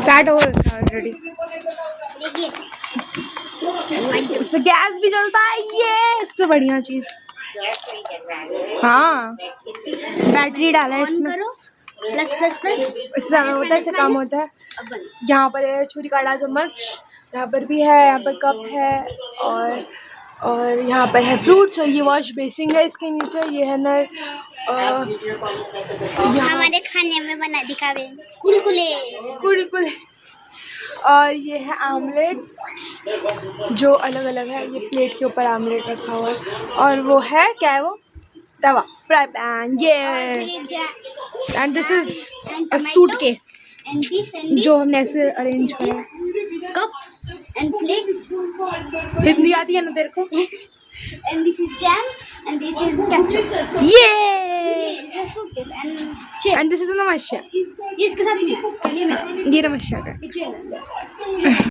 Start हो रखा है ऑलरेडी। इसमें गैस भी जलता है, ये सबसे बढ़िया चीज। हाँ, बैटरी डाला है इसमें। प्लस प्लस प्लस इससे ज़्यादा होता है, इससे कम होता है। यहाँ पर है छुरी काटा चम्मच, यहाँ पर भी है, यहाँ पर कप है, और यहाँ पर है फ्रूट्स, और ये वॉश बेसिन है इसके नीचे। ये है नल। हमारे खाने में बना दिखावे कुलकुले कुलकुले। और ये है आमलेट, जो अलग अलग है। ये प्लेट के ऊपर आमलेट रखा हुआ है। और वो है, क्या है वो, तवा, फ्राई पैन। ये and this is a suitcase जो हमने ऐसे अरेंज करा है। कप्स एंड प्लेट्स हिंदी आती है ना तेरे को? and this is jam and this is ketchup. ये This is suitcase and and this is नमस्या। ये इसके साथ में है। ये मेरा ये नमस्या का। ये chair है।